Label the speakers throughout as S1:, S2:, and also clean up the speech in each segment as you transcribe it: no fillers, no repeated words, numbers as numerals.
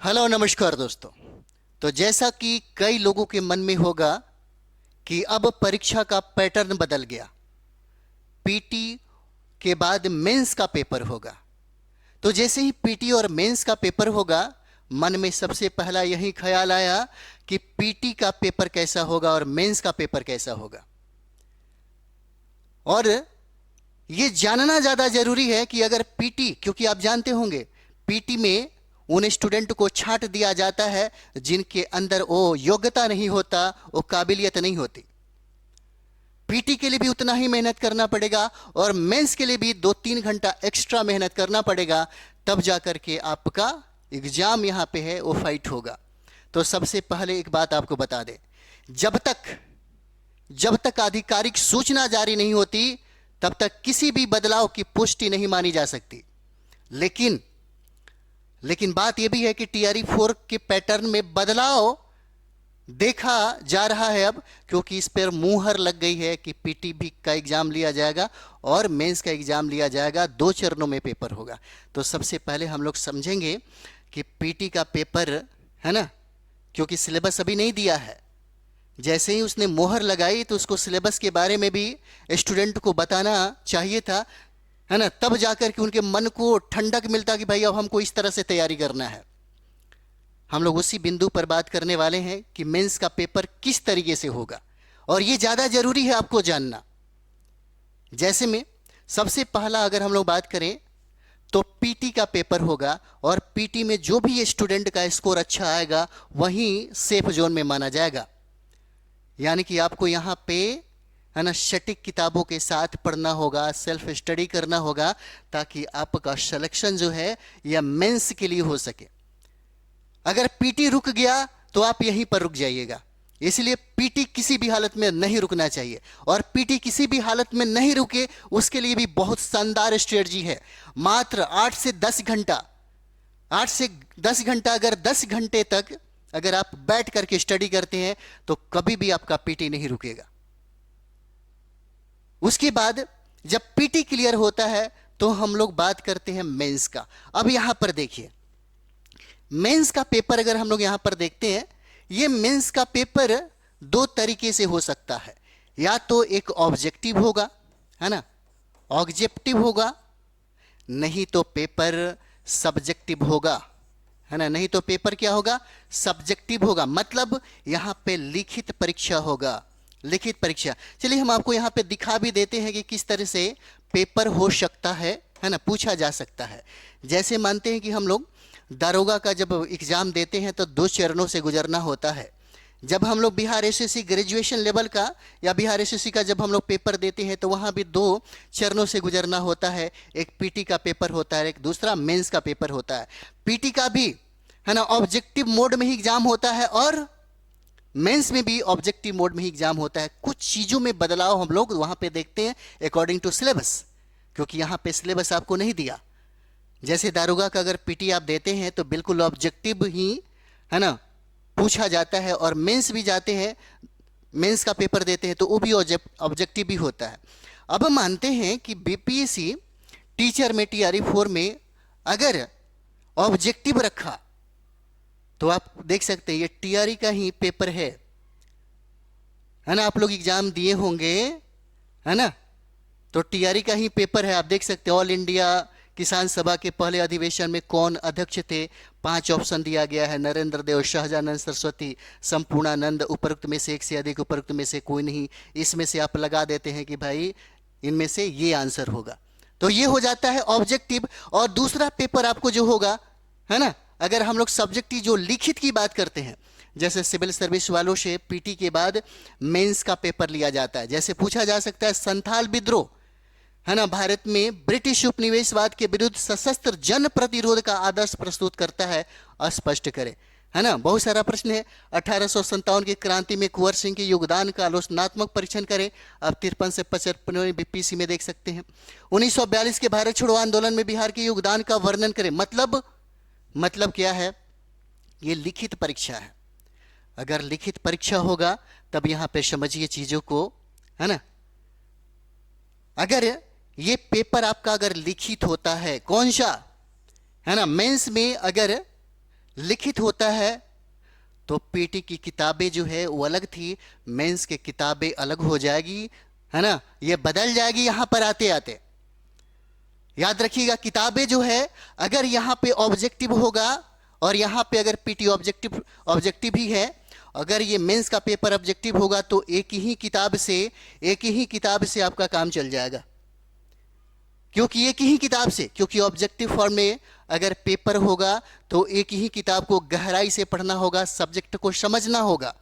S1: Hello नमस्कार दोस्तों। तो जैसा कि कई लोगों के मन में होगा कि अब परीक्षा का पैटर्न बदल गया, पीटी के बाद मेंस का पेपर होगा। तो जैसे ही पीटी और मेंस का पेपर होगा, मन में सबसे पहला यही ख्याल आया कि पीटी का पेपर कैसा होगा और मेंस का पेपर कैसा होगा। और ये जानना ज्यादा जरूरी है कि अगर पीटी, क्योंकि आप जानते होंगे पीटी में उन स्टूडेंट को छांट दिया जाता है जिनके अंदर वो योग्यता नहीं होता, वो काबिलियत नहीं होती। पीटी के लिए भी उतना ही मेहनत करना पड़ेगा और मेंस के लिए भी 2-3 घंटा एक्स्ट्रा मेहनत करना पड़ेगा, तब जाकर के आपका एग्जाम यहां पे है वो फाइट होगा। तो सबसे पहले एक बात आपको बता दें, जब तक जब तक आधिकारिक सूचना जारी नहीं होती तब तक किसी भी बदलाव की पुष्टि नहीं मानी जा सकती। लेकिन लेकिन बात यह भी है कि टीआरई 4 के पैटर्न में बदलाव देखा जा रहा है अब, क्योंकि इस पर मुहर लग गई है कि पीटी भी का एग्जाम लिया जाएगा और मेंस का एग्जाम लिया जाएगा, 2 चरणों में पेपर होगा। तो सबसे पहले हम लोग समझेंगे कि पीटी का पेपर है ना, क्योंकि सिलेबस अभी नहीं दिया है। जैसे ही उसने मोहर लगाई तो उसको सिलेबस के बारे में भी स्टूडेंट को बताना चाहिए था, है ना, तब जाकर के उनके मन को ठंडक मिलता कि भाई अब हमको इस तरह से तैयारी करना है। हम लोग उसी बिंदु पर बात करने वाले हैं कि मेंस का पेपर किस तरीके से होगा, और ये ज्यादा जरूरी है आपको जानना। जैसे में सबसे पहला अगर हम लोग बात करें तो पीटी का पेपर होगा, और पीटी में जो भी स्टूडेंट का स्कोर अच्छा आएगा वही सेफ जोन में माना जाएगा। यानी कि आपको यहां पे है ना सटीक किताबों के साथ पढ़ना होगा, सेल्फ स्टडी करना होगा, ताकि आपका सिलेक्शन जो है यह मेंस के लिए हो सके। अगर पीटी रुक गया तो आप यहीं पर रुक जाइएगा, इसलिए पीटी किसी भी हालत में नहीं रुकना चाहिए। और पीटी किसी भी हालत में नहीं रुके उसके लिए भी बहुत शानदार स्ट्रेटजी है। मात्र 8 से 10 घंटा, 8 से 10 घंटा, अगर 10 घंटे तक अगर आप बैठ करके स्टडी करते हैं तो कभी भी आपका पीटी नहीं रुकेगा। उसके बाद जब पीटी क्लियर होता है तो हम लोग बात करते हैं मेंस का। अब यहां पर देखिए, मेंस का पेपर अगर हम लोग यहां पर देखते हैं, यह मेंस का पेपर 2 तरीके से हो सकता है। या तो एक ऑब्जेक्टिव होगा, है ना, ऑब्जेक्टिव होगा, नहीं तो पेपर सब्जेक्टिव होगा, है ना। नहीं तो पेपर क्या होगा, सब्जेक्टिव होगा। मतलब यहां पे लिखित परीक्षा होगा, लिखित परीक्षा। चलिए हम आपको यहां पे दिखा भी देते हैं कि किस तरह से पेपर हो सकता है ना, पूछा जा सकता है। जैसे मानते हैं कि हम लोग दारोगा का जब एग्जाम देते हैं तो 2 चरणों से गुजरना होता है। जब हम लोग बिहार एसएससी ग्रेजुएशन लेवल का या बिहार एसएससी का जब हम लोग पेपर देते हैं तो वहां भी 2 चरणों से गुजरना होता है। एक पीटी का पेपर होता है, एक दूसरा मेंस का पेपर होता है। पीटी का भी है ना ऑब्जेक्टिव मोड में ही एग्जाम होता है और मेंस में भी ऑब्जेक्टिव मोड में ही एग्जाम होता है। कुछ चीजों में बदलाव हम लोग वहां पे देखते हैं अकॉर्डिंग टू सिलेबस, क्योंकि यहां पे सिलेबस आपको नहीं दिया। जैसे दारोगा का अगर पीटी आप देते हैं तो बिल्कुल ऑब्जेक्टिव ही है ना पूछा जाता है, और मेंस भी जाते हैं, मेंस का पेपर देते हैं तो वो भी ऑब्जेक्टिव भी होता है। अब हम मानते हैं कि बीपीएससी टीचर में टीआरई 4 में अगर ऑब्जेक्टिव रखा तो आप देख सकते हैं ये टीआरई का ही पेपर है ना। आप लोग एग्जाम दिए होंगे, है ना, तो टीआरई का ही पेपर है। आप देख सकते हैं ऑल इंडिया किसान सभा के पहले अधिवेशन में कौन अध्यक्ष थे, 5 ऑप्शन दिया गया है, नरेंद्र देव, शहजानंद सरस्वती, संपूर्णानंद, उपरोक्त में से एक से अधिक, उपरोक्त में से कोई नहीं। इसमें से आप लगा देते हैं कि भाई इनमें से ये आंसर होगा, तो ये हो जाता है ऑब्जेक्टिव। और दूसरा पेपर आपको जो होगा, है ना, अगर हम लोग सब्जेक्टिव जो लिखित की बात करते हैं, जैसे सिविल सर्विस वालों से पीटी के बाद मेंस का पेपर लिया जाता है। जैसे पूछा जा सकता है संथाल विद्रोह, है ना, भारत में ब्रिटिश उपनिवेशवाद के विरुद्ध सशस्त्र जन प्रतिरोध का आदर्श प्रस्तुत करता है, स्पष्ट करें, है ना। बहुत सारा प्रश्न है। 1857 की क्रांति में कुंवर सिंह के योगदान का आलोचनात्मक परीक्षण करें, आप 53 से 55 बीपीसी में देख सकते हैं। 1942 के भारत छोड़ो आंदोलन में बिहार के योगदान का वर्णन करें। मतलब क्या है, ये लिखित परीक्षा है। अगर लिखित परीक्षा होगा तब यहां पे समझिए चीजों को, है ना। अगर ये पेपर आपका अगर लिखित होता है, कौन सा, है ना, मेंस में अगर लिखित होता है तो पीटी की किताबें जो है वो अलग थी, मेंस की किताबें अलग हो जाएगी, है ना, ये बदल जाएगी यहां पर आते आते। याद रखिएगा, किताबें जो है अगर यहां पे ऑब्जेक्टिव होगा और यहां पे अगर पीटी ऑब्जेक्टिव ऑब्जेक्टिव ही है, अगर ये मेंस का पेपर ऑब्जेक्टिव होगा तो एक ही किताब से आपका काम चल जाएगा। क्योंकि एक ही किताब से, क्योंकि ऑब्जेक्टिव फॉर्म में अगर पेपर होगा तो एक ही किताब को गहराई से पढ़ना होगा, सब्जेक्ट को समझना होगा।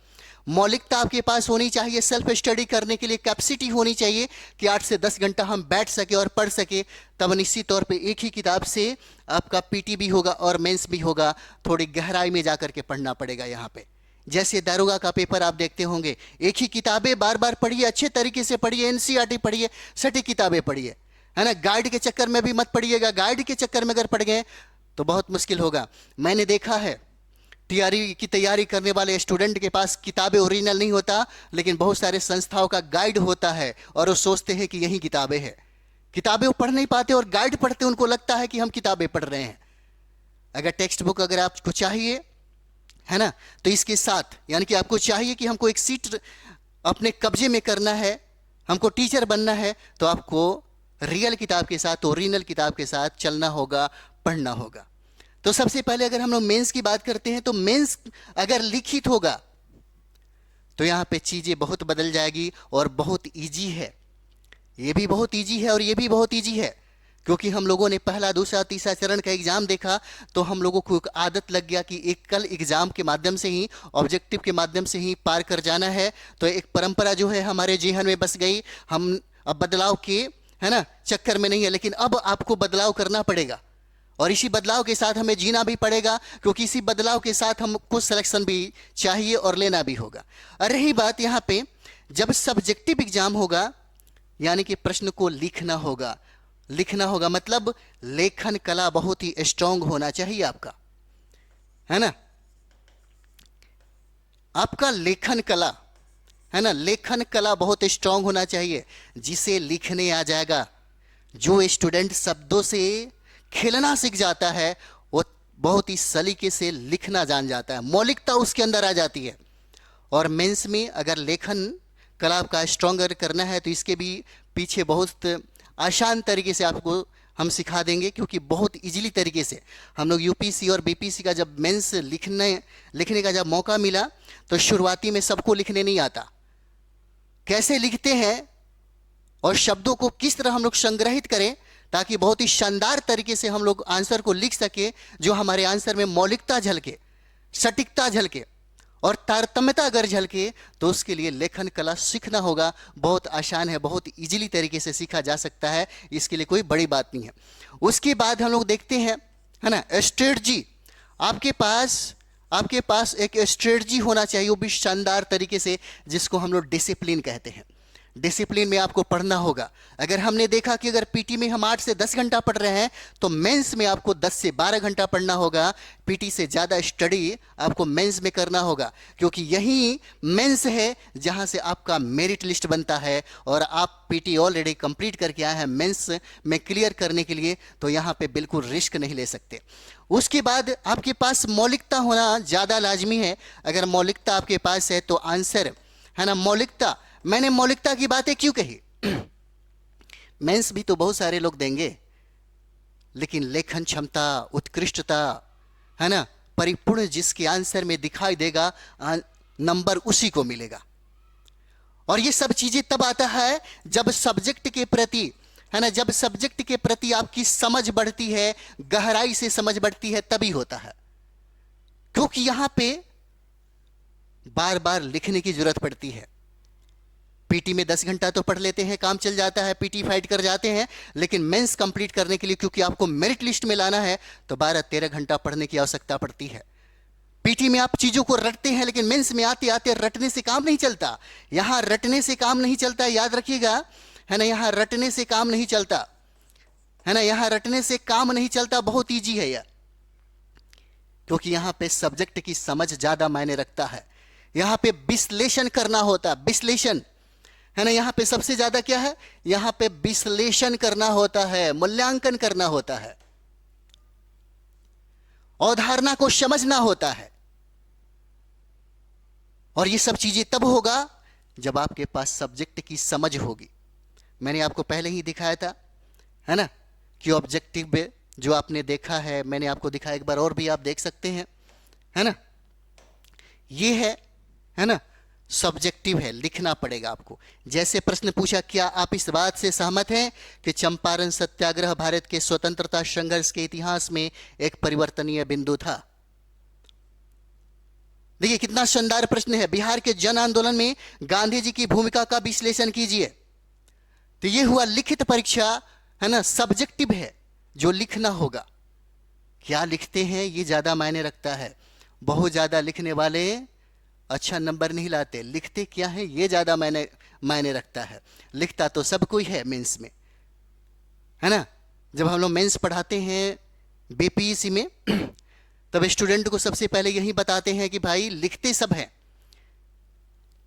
S1: मौलिकता आपके पास होनी चाहिए, सेल्फ स्टडी करने के लिए कैपेसिटी होनी चाहिए कि 8 से 10 घंटा हम बैठ सके और पढ़ सके। तब निश्चित तौर पे एक ही किताब से आपका पीटी भी होगा और मेंस भी होगा। थोड़ी गहराई में जाकर के पढ़ना पड़ेगा यहाँ पे। जैसे दारोगा का पेपर आप देखते होंगे, एक ही किताबें बार बार पढ़िए, अच्छे तरीके से पढ़िए, एनसीईआरटी पढ़िए, सटीक किताबें पढ़िए, है ना। गाइड के चक्कर में भी मत पढ़िएगा, गाइड के चक्कर में अगर पढ़ गए तो बहुत मुश्किल होगा। मैंने देखा है टीआरई की तैयारी करने वाले स्टूडेंट के पास किताबें ओरिजिनल नहीं होता, लेकिन बहुत सारे संस्थाओं का गाइड होता है और वो सोचते हैं कि यही किताबें हैं। किताबें वो पढ़ नहीं पाते और गाइड पढ़ते उनको लगता है कि हम किताबें पढ़ रहे हैं। अगर टेक्स्ट बुक अगर आपको चाहिए, है ना, तो इसके साथ यानी कि आपको चाहिए कि हमको एक सीट अपने कब्जे में करना है, हमको टीचर बनना है, तो आपको रियल किताब के साथ, ओरिजिनल किताब के साथ चलना होगा, पढ़ना होगा। तो सबसे पहले अगर हम लोग मेंस की बात करते हैं तो मेंस अगर लिखित होगा तो यहां पे चीजें बहुत बदल जाएगी और बहुत इजी है। ये भी बहुत इजी है और ये भी बहुत इजी है, क्योंकि हम लोगों ने पहला, दूसरा, तीसरा चरण का एग्जाम देखा तो हम लोगों को एक आदत लग गया कि एक कल एग्जाम के माध्यम से ही, ऑब्जेक्टिव के माध्यम से ही पार कर जाना है। तो एक परंपरा जो है हमारे जेहन में बस गई। हम अब बदलाव के, है ना, चक्कर में नहीं है, लेकिन अब आपको बदलाव करना पड़ेगा और इसी बदलाव के साथ हमें जीना भी पड़ेगा, क्योंकि इसी बदलाव के साथ हमको सिलेक्शन भी चाहिए और लेना भी होगा। और रही बात यहाँ पे, जब सब्जेक्टिव एग्जाम होगा यानी कि प्रश्न को लिखना होगा, मतलब लेखन कला बहुत ही स्ट्रांग होना चाहिए आपका, है ना। आपका लेखन कला, है ना, लेखन कला बहुत स्ट्रांग होना चाहिए, जिसे लिखने आ जाएगा। जो स्टूडेंट शब्दों से खेलना सीख जाता है वो बहुत ही सलीके से लिखना जान जाता है, मौलिकता उसके अंदर आ जाती है। और मेंस में अगर लेखन कला का स्ट्रॉन्गर करना है तो इसके भी पीछे बहुत आसान तरीके से आपको हम सिखा देंगे, क्योंकि बहुत इजीली तरीके से हम लोग यूपीसी और बीपीसी का जब मेंस लिखने का जब मौका मिला तो शुरुआती में सबको लिखने नहीं आता, कैसे लिखते हैं और शब्दों को किस तरह हम लोग संग्रहित करें ताकि बहुत ही शानदार तरीके से हम लोग आंसर को लिख सके, जो हमारे आंसर में मौलिकता झलके, सटीकता झलके और तारतम्यता अगर झलके, तो उसके लिए लेखन कला सीखना होगा। बहुत आसान है, बहुत इजीली तरीके से सीखा जा सकता है, इसके लिए कोई बड़ी बात नहीं है। उसके बाद हम लोग देखते हैं, है ना, स्ट्रेटजी। आपके पास एक स्ट्रेटजी होना चाहिए, वो भी शानदार तरीके से, जिसको हम लोग डिसिप्लिन कहते हैं। डिसिप्लिन में आपको पढ़ना होगा। अगर हमने देखा कि अगर पीटी में हम 8 से 10 घंटा पढ़ रहे हैं तो मेंस में आपको 10 से 12 घंटा पढ़ना होगा। पीटी से ज़्यादा स्टडी आपको मेंस में करना होगा, क्योंकि यही मेंस है जहां से आपका मेरिट लिस्ट बनता है और आप पीटी ऑलरेडी कंप्लीट करके आए हैं मेंस में क्लियर करने के लिए, तो यहाँ पे बिल्कुल रिस्क नहीं ले सकते। उसके बाद आपके पास मौलिकता होना ज़्यादा लाजमी है। अगर मौलिकता आपके पास है तो आंसर, है ना, मौलिकता, मैंने मौलिकता की बातें क्यों कही? मेंस भी तो बहुत सारे लोग देंगे, लेकिन लेखन क्षमता, उत्कृष्टता, है ना, परिपूर्ण जिसके आंसर में दिखाई देगा, नंबर उसी को मिलेगा। और ये सब चीजें तब आता है जब सब्जेक्ट के प्रति, है ना, जब सब्जेक्ट के प्रति आपकी समझ बढ़ती है, गहराई से समझ बढ़ती है, तभी होता है। क्योंकि यहां पे बार बार लिखने की जरूरत पड़ती है। पीटी में 10 घंटा तो पढ़ लेते हैं, काम चल जाता है, पीटी फाइट कर जाते हैं, लेकिन मेंस कंप्लीट करने के लिए, क्योंकि आपको मेरिट लिस्ट में लाना है, तो 12-13 घंटा पढ़ने की आवश्यकता पड़ती है। पीटी में आप चीजों को रटते हैं, लेकिन मेंस में आते आते रटने से काम नहीं चलता। यहां रटने से काम नहीं चलता, याद रखिएगा, है ना, यहां रटने से काम नहीं चलता, है ना, यहां रटने से काम नहीं चलता। बहुत ईजी है यह, क्योंकि यहां पे सब्जेक्ट की समझ ज्यादा मायने रखता है। यहां पे विश्लेषण करना होता है, विश्लेषण, है ना, यहां पे सबसे ज्यादा क्या है, यहां पे विश्लेषण करना होता है, मूल्यांकन करना होता है। अवधारणा को समझना होता है। और ये सब चीजें तब होगा जब आपके पास सब्जेक्ट की समझ होगी। मैंने आपको पहले ही दिखाया था, है ना, कि ऑब्जेक्टिव जो आपने देखा है, मैंने आपको दिखाया, एक बार और भी आप देख सकते हैं, है ना। ये है ना, सब्जेक्टिव है, लिखना पड़ेगा आपको। जैसे प्रश्न पूछा, क्या आप इस बात से सहमत हैं कि चंपारण सत्याग्रह भारत के स्वतंत्रता संघर्ष के इतिहास में एक परिवर्तनीय बिंदु था? देखिए कितना शानदार प्रश्न है। बिहार के जन आंदोलन में गांधी जी की भूमिका का विश्लेषण कीजिए। तो ये हुआ लिखित परीक्षा, है ना, सब्जेक्टिव है, जो लिखना होगा। क्या लिखते हैं ये ज्यादा मायने रखता है। बहुत ज्यादा लिखने वाले अच्छा नंबर नहीं लाते, लिखते क्या है ये ज्यादा मायने रखता है। लिखता तो सब कोई है मेंस में, है ना। जब हम लोग मेंस पढ़ाते हैं बीपीएससी में तब स्टूडेंट को सबसे पहले यही बताते हैं कि भाई लिखते सब हैं,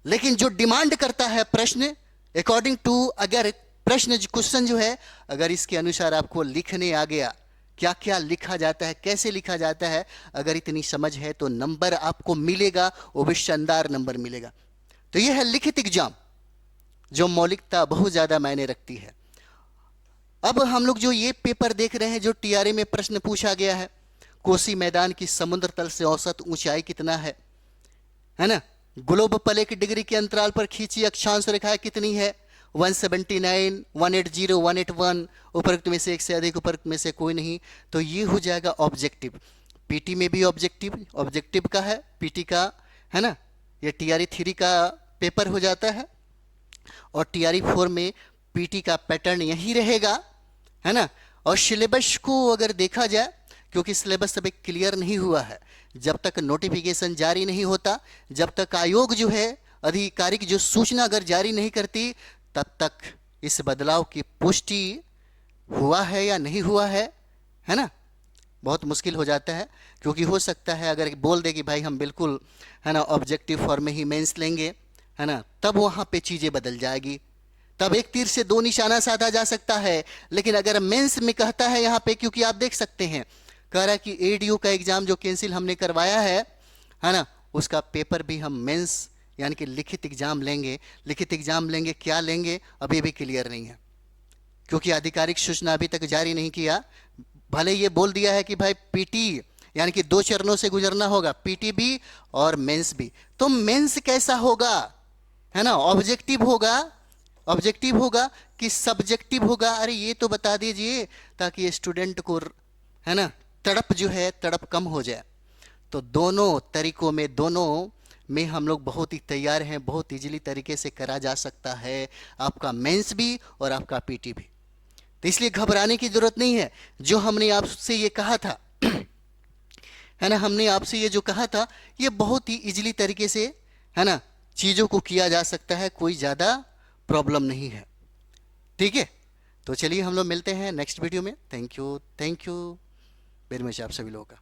S1: लेकिन जो डिमांड करता है प्रश्न, अकॉर्डिंग टू, अगर प्रश्न क्वेश्चन जो है, अगर इसके अनुसार आपको लिखने आ गया, क्या क्या लिखा जाता है, कैसे लिखा जाता है, अगर इतनी समझ है तो नंबर आपको मिलेगा, वो भी शानदार नंबर मिलेगा। तो यह है लिखित एग्जाम, जो मौलिकता बहुत ज्यादा मायने रखती है। अब हम लोग जो ये पेपर देख रहे हैं, जो टीआरए में प्रश्न पूछा गया है, कोसी मैदान की समुद्र तल से औसत ऊंचाई कितना है ना। ग्लोब प्ले की डिग्री के अंतराल पर खींची अक्षांश रेखा कितनी है? 179, 180, 181, उपरोक्त में से एक से अधिक, उपरोक्त में से कोई नहीं। तो ये हो जाएगा ऑब्जेक्टिव। पीटी में भी ऑब्जेक्टिव का है, पीटी का, है ना। ये टीआरई 3 का पेपर हो जाता है, और टीआरई 4 में पीटी का पैटर्न यही रहेगा, है ना। और सिलेबस को अगर देखा जाए, क्योंकि सिलेबस अभी क्लियर नहीं हुआ है, जब तक नोटिफिकेशन जारी नहीं होता, जब तक आयोग जो है आधिकारिक जो सूचना अगर जारी नहीं करती, तब तक इस बदलाव की पुष्टि हुआ है या नहीं हुआ है ना, बहुत मुश्किल हो जाता है। क्योंकि हो सकता है अगर बोल दे कि भाई हम बिल्कुल, है ना, ऑब्जेक्टिव फॉर्म में ही मेंस लेंगे, है ना, तब वहाँ पे चीज़ें बदल जाएगी, तब एक तीर से दो निशाना साधा जा सकता है। लेकिन अगर मेंस में कहता है यहाँ पे, क्योंकि आप देख सकते हैं कह रहा है कि एडीयू का एग्जाम जो कैंसिल हमने करवाया है ना, उसका पेपर भी हम मेंस यानी कि लिखित एग्जाम लेंगे। लिखित एग्जाम लेंगे, क्या लेंगे अभी भी क्लियर नहीं है, क्योंकि आधिकारिक सूचना अभी तक जारी नहीं किया। भले ये बोल दिया है कि भाई पीटी यानी कि 2 चरणों से गुजरना होगा, पीटी भी और मेंस भी। तो मेंस कैसा होगा, है ना, ऑब्जेक्टिव होगा कि सब्जेक्टिव होगा? अरे ये तो बता दीजिए, ताकि स्टूडेंट को, है ना, तड़प जो है तड़प कम हो जाए। तो दोनों तरीकों में, दोनों में हम लोग बहुत ही तैयार हैं, बहुत इजीली तरीके से करा जा सकता है आपका मेंस भी और आपका पीटी भी। तो इसलिए घबराने की जरूरत नहीं है। जो हमने आपसे ये कहा था है ना, हमने आपसे ये जो कहा था, ये बहुत ही इजीली तरीके से, है ना, चीज़ों को किया जा सकता है, कोई ज़्यादा प्रॉब्लम नहीं है। ठीक है, तो चलिए हम लोग मिलते हैं नेक्स्ट वीडियो में। थैंक यू वेरी मच आप सभी लोगों का।